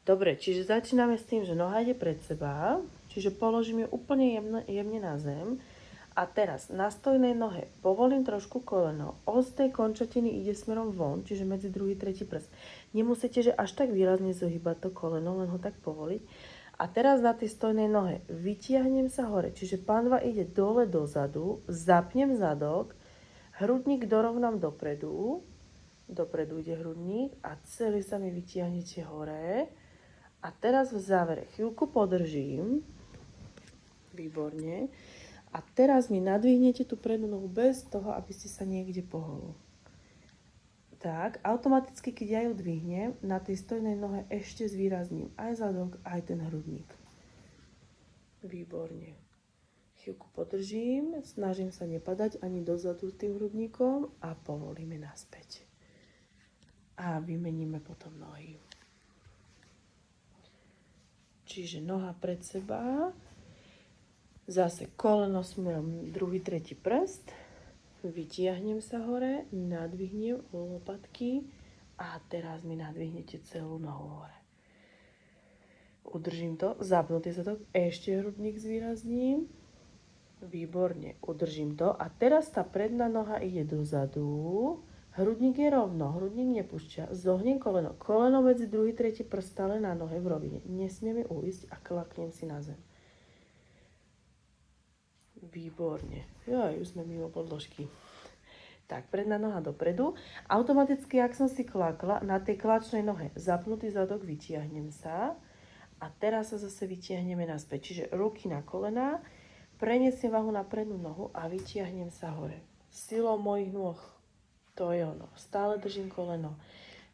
Dobre, čiže začíname s tým, že noha ide pred seba, čiže položím ju úplne jemne na zem. A teraz na stojnej nohe povolím trošku koleno, os tej končatiny ide smerom von, čiže medzi druhý, tretí prst. Nemusíte, že až tak výrazne zohýbať to koleno, len ho tak povoliť. A teraz na tej stojnej nohe vytiahnem sa hore, čiže panva ide dole dozadu, zapnem zadok, hrudník dorovnám dopredu ide hrudník a celý sa mi vytiahnete hore. A teraz v závere chvíľku podržím, výborne. A teraz mi nadvihnete tú prednú nohu bez toho, aby ste sa niekde pohol. Tak, automaticky, keď ja ju dvihnem, na tej stojnej nohe ešte zvýrazním aj zadok, aj ten hrudník. Výborne. Chvíľku podržím, snažím sa nepadať ani dozadu s tým hrudníkom a povolíme naspäť. A vymeníme potom nohy. Čiže noha pred seba, zase koleno smerom druhý, tretí prst, vytiahnem sa hore, nadvihnem lopatky a teraz mi nadvihnete celú nohu hore. Udržím to, zapnutý zadok, ešte hrudník zvýrazním, výborne, udržím to a teraz tá predná noha ide dozadu, hrudník je rovno, hrudník nepúšťa, zohnem koleno, koleno medzi druhý, tretí prst stále na nohe v rovine, nesmie mi uísť a klaknem si na zem. Výborne. Už sme mimo podložky. Tak, predná noha dopredu. Automaticky, ak som si klakla, na tej klačnej nohe zapnutý zadok, vytiahnem sa. A teraz sa zase vytiahneme naspäť. Čiže ruky na kolená, preniesiem váhu na prednú nohu a vytiahnem sa hore. Silou mojich nôh. To je ono. Stále držím koleno.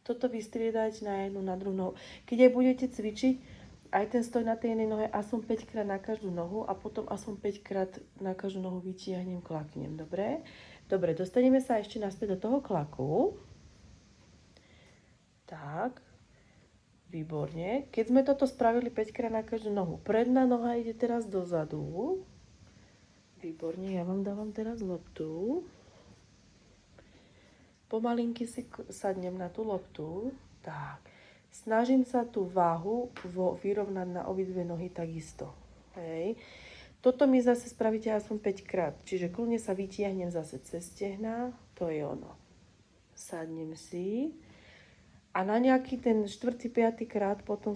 Toto vystriedať na jednu, na druhú nohu. Keď aj budete cvičiť, aj ten stoj na tej jednej nohe aspoň 5 krát na každú nohu a potom aspoň 5 krát na každú nohu vytiahnem, klaknem. Dobre? Dobre, dostaneme sa ešte naspäť do toho klaku. Tak. Výborne. Keď sme toto spravili 5 krát na každú nohu, predná noha ide teraz dozadu. Výborne, ja vám dávam teraz loptu. Pomalinky si sadnem na tú loptu. Tak. Snažím sa tú váhu vyrovnať na obidve nohy takisto. Hej. Toto mi zase spravíte aspoň 5 krát. Čiže kľudne sa vytiahnem zase cez stehná. To je ono. Sadnem si. A na nejaký ten 4., 5. krát potom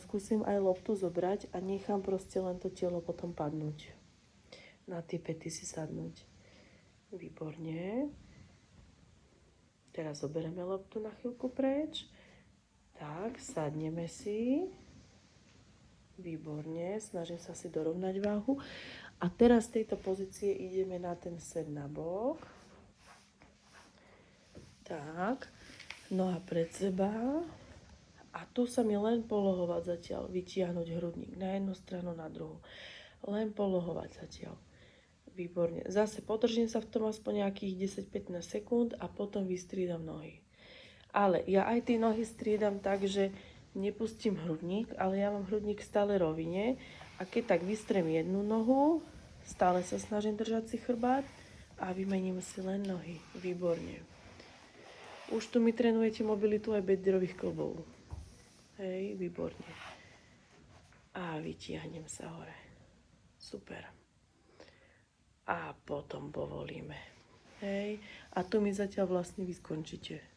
skúsim aj loptu zobrať a nechám proste len to telo potom padnúť. Na tie pety si sadnúť. Výborne. Teraz zoberieme loptu na chvíľku preč. Tak, sadneme si. Výborne, snažím sa si dorovnať váhu. A teraz z tejto pozície ideme na ten sed na bok. Tak, noha pred seba. A tu sa mi len polohovať zatiaľ, vytiahnuť hrudník na jednu stranu, na druhú. Len polohovať zatiaľ. Výborne. Zase podržím sa v tom aspoň nejakých 10-15 sekúnd a potom vystriedam nohy. Ale ja aj tie nohy striedam tak, že nepustím hrudník, ale ja mám hrudník stále rovine. A keď tak vystrem jednu nohu, stále sa snažím držať si chrbát a vymením si len nohy. Výborne. Už tu mi trénujete mobilitu aj bedrových klbov. Hej, výborne. A vytiahnem sa hore. Super. A potom povolíme. Hej. A tu mi zatiaľ vlastne vy skončíte.